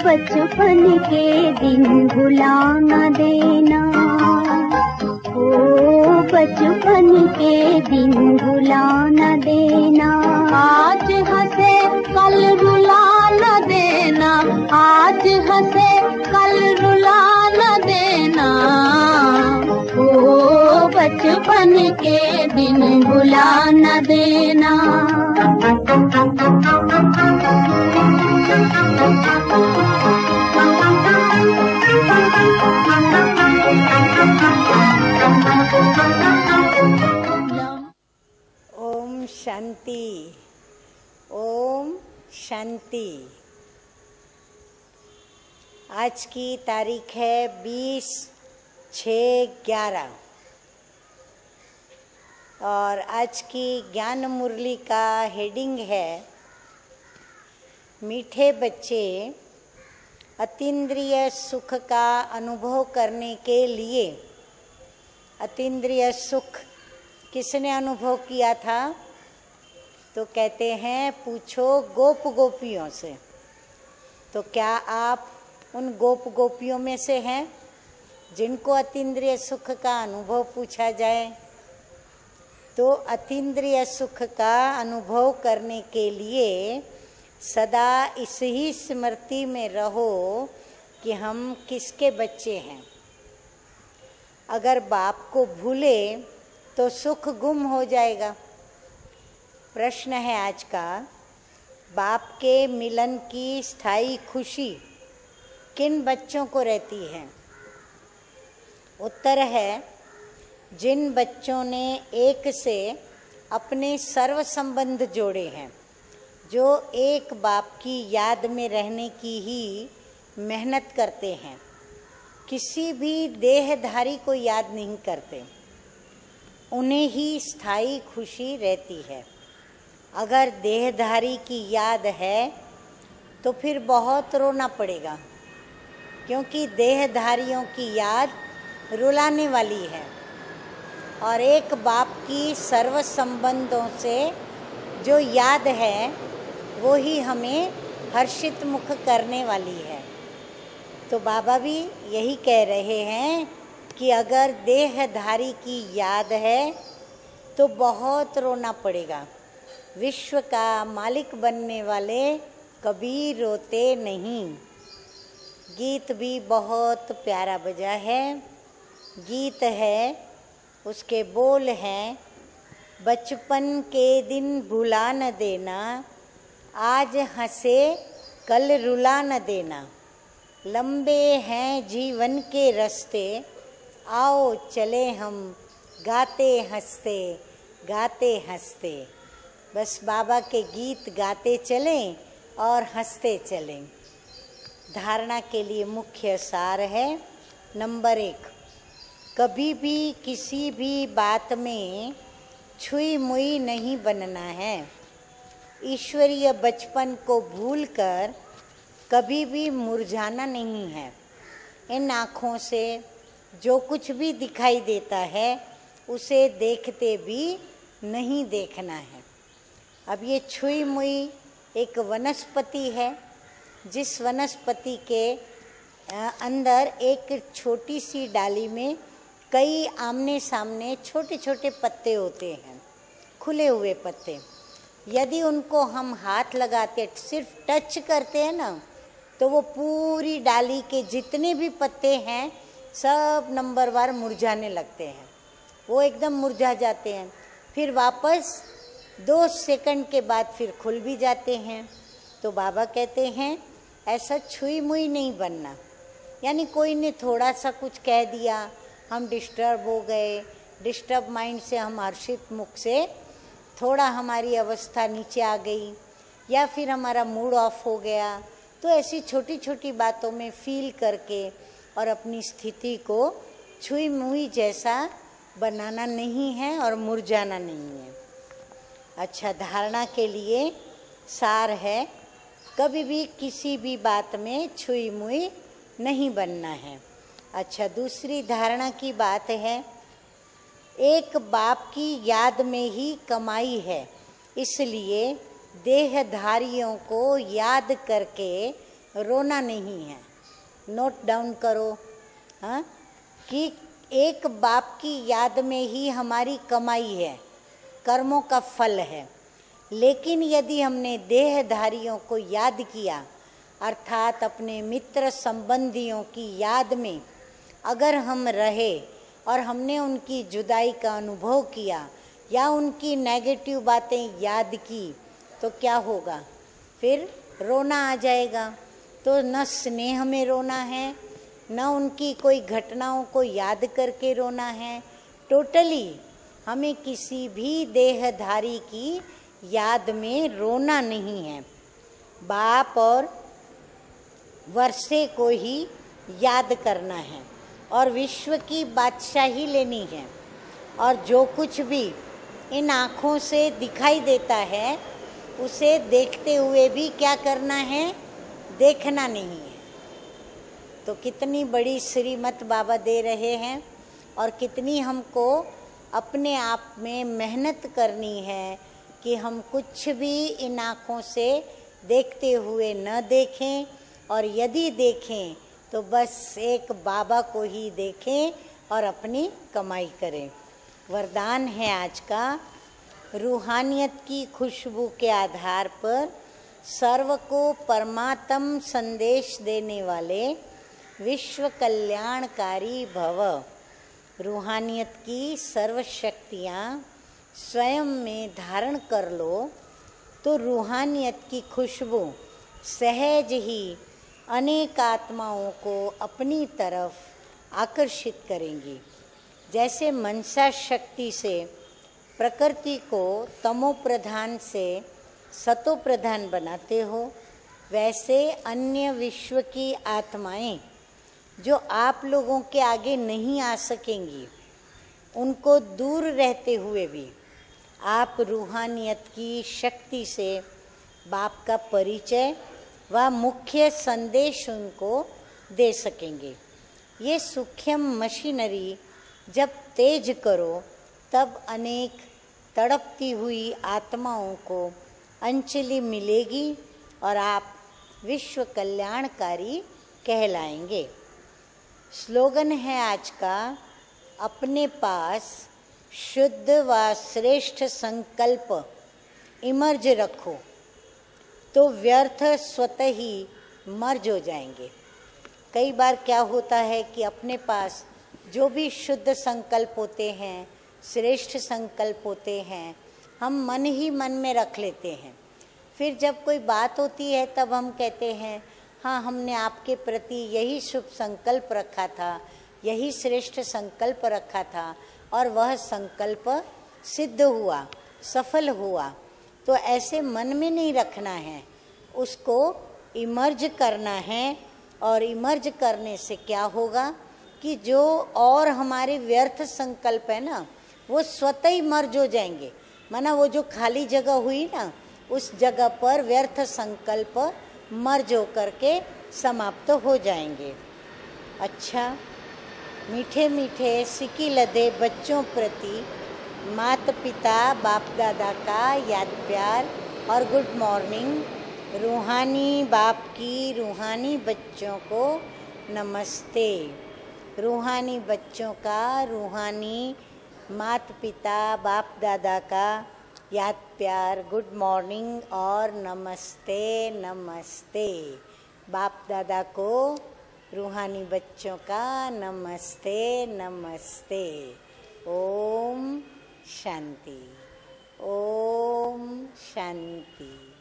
बचपन के दिन भुला न देना, ओ बचपन के दिन भुला न देना। आज हंसे कल रुला न देना, आज हंसे कल रुला न देना, ओ बचपन के दिन भुला न देना। ओम शांति, ओम शांति। आज की तारीख है 20/6/11 और आज की ज्ञान मुरली का हेडिंग है मीठे बच्चे अतीन्द्रिय सुख का अनुभव करने के लिए। अतीन्द्रिय सुख किसने अनुभव किया था? तो कहते हैं पूछो गोप गोपियों से। तो क्या आप उन गोप गोपियों में से हैं जिनको अतीन्द्रिय सुख का अनुभव पूछा जाए? तो अतीन्द्रिय सुख का अनुभव करने के लिए सदा इस ही स्मृति में रहो कि हम किसके बच्चे हैं। अगर बाप को भूले तो सुख गुम हो जाएगा। प्रश्न है आज का, बाप के मिलन की स्थायी खुशी किन बच्चों को रहती है? उत्तर है, जिन बच्चों ने एक से अपने सर्व संबंध जोड़े हैं, जो एक बाप की याद में रहने की ही मेहनत करते हैं, किसी भी देहधारी को याद नहीं करते, उन्हें ही स्थायी खुशी रहती है। अगर देहधारी की याद है तो फिर बहुत रोना पड़ेगा, क्योंकि देहधारियों की याद रुलाने वाली है और एक बाप की सर्व संबंधों से जो याद है वो ही हमें हर्षित मुख करने वाली है। तो बाबा भी यही कह रहे हैं कि अगर देहधारी की याद है तो बहुत रोना पड़ेगा। विश्व का मालिक बनने वाले कभी रोते नहीं। गीत भी बहुत प्यारा बजा है। गीत है, उसके बोल हैं, बचपन के दिन भुला न देना, आज हंसे कल रुला न देना, लंबे हैं जीवन के रास्ते, आओ चले हम गाते हंसते। बस बाबा के गीत गाते चलें और हंसते चलें। धारणा के लिए मुख्य सार है, नंबर 1, कभी भी किसी भी बात में छुई मुई नहीं बनना है। ईश्वरीय बचपन को भूलकर कभी भी मुरझाना नहीं है। इन आँखों से जो कुछ भी दिखाई देता है उसे देखते भी नहीं देखना है। अब ये छुई मुई एक वनस्पति है, जिस वनस्पति के अंदर एक छोटी सी डाली में कई आमने सामने छोटे छोटे पत्ते होते हैं, खुले हुए पत्ते। यदि उनको हम हाथ लगाते, सिर्फ टच करते हैं ना, तो वो पूरी डाली के जितने भी पत्ते हैं सब नंबरवार मुरझाने लगते हैं। वो एकदम मुरझा जाते हैं, फिर वापस 2 सेकंड के बाद फिर खुल भी जाते हैं। तो बाबा कहते हैं ऐसा छुई मुई नहीं बनना। यानी कोई ने थोड़ा सा कुछ कह दिया, हम डिस्टर्ब हो गए, डिस्टर्ब माइंड से हम हर्षित मुख से थोड़ा हमारी अवस्था नीचे आ गई, या फिर हमारा मूड ऑफ हो गया। तो ऐसी छोटी छोटी बातों में फील करके और अपनी स्थिति को छुई मुई जैसा बनाना नहीं है और मुरझाना नहीं है। अच्छा, धारणा के लिए सार है, कभी भी किसी भी बात में छुई मुई नहीं बनना है। अच्छा, दूसरी धारणा की बात है, एक बाप की याद में ही कमाई है, इसलिए देहधारियों को याद करके रोना नहीं है। नोट डाउन करो, हाँ, कि एक बाप की याद में ही हमारी कमाई है, कर्मों का फल है। लेकिन यदि हमने देहधारियों को याद किया, अर्थात अपने मित्र संबंधियों की याद में अगर हम रहे और हमने उनकी जुदाई का अनुभव किया या उनकी नेगेटिव बातें याद की, तो क्या होगा? फिर रोना आ जाएगा। तो न स्नेह में रोना है, न उनकी कोई घटनाओं को याद करके रोना है। टोटली हमें किसी भी देहधारी की याद में रोना नहीं है। बाप और वर्षे को ही याद करना है और विश्व की बादशाही लेनी है। और जो कुछ भी इन आँखों से दिखाई देता है उसे देखते हुए भी क्या करना है? देखना नहीं है। तो कितनी बड़ी श्रीमत बाबा दे रहे हैं और कितनी हमको अपने आप में मेहनत करनी है कि हम कुछ भी इन आँखों से देखते हुए न देखें, और यदि देखें तो बस एक बाबा को ही देखें और अपनी कमाई करें। वरदान है आज का, रूहानियत की खुशबू के आधार पर सर्व को परमात्म संदेश देने वाले विश्व कल्याणकारी भव। रूहानियत की सर्व शक्तियाँ स्वयं में धारण कर लो तो रूहानियत की खुशबू सहज ही अनेक आत्माओं को अपनी तरफ आकर्षित करेंगी। जैसे मनसा शक्ति से प्रकृति को तमो प्रधान से सतो प्रधान बनाते हो, वैसे अन्य विश्व की आत्माएं जो आप लोगों के आगे नहीं आ सकेंगी, उनको दूर रहते हुए भी आप रूहानियत की शक्ति से बाप का परिचय व मुख्य संदेश उनको दे सकेंगे। ये सूक्ष्म मशीनरी जब तेज करो तब अनेक तड़पती हुई आत्माओं को अंजलि मिलेगी और आप विश्व कल्याणकारी कहलाएंगे। स्लोगन है आज का, अपने पास शुद्ध व श्रेष्ठ संकल्प इमर्ज रखो तो व्यर्थ स्वतः ही मर्ज हो जाएंगे। कई बार क्या होता है कि अपने पास जो भी शुद्ध संकल्प होते हैं, श्रेष्ठ संकल्प होते हैं, हम मन ही मन में रख लेते हैं। फिर जब कोई बात होती है तब हम कहते हैं, हाँ, हमने आपके प्रति यही शुभ संकल्प रखा था, यही श्रेष्ठ संकल्प रखा था और वह संकल्प सिद्ध हुआ, सफल हुआ। तो ऐसे मन में नहीं रखना है, उसको इमर्ज करना है। और इमर्ज करने से क्या होगा कि जो और हमारे व्यर्थ संकल्प है ना, वो स्वतः ही मर्ज हो जाएंगे। माना वो जो खाली जगह हुई ना, उस जगह पर व्यर्थ संकल्प मर्ज होकर के समाप्त हो जाएंगे। अच्छा, मीठे मीठे सिकी लदे बच्चों प्रति माता पिता बाप दादा का याद प्यार और गुड मॉर्निंग। रूहानी बाप की रूहानी बच्चों को नमस्ते। रूहानी बच्चों का रूहानी माता पिता बाप दादा का याद प्यार, गुड मॉर्निंग और नमस्ते नमस्ते। बाप दादा को रूहानी बच्चों का नमस्ते नमस्ते। ओम शांति, ओम शांति।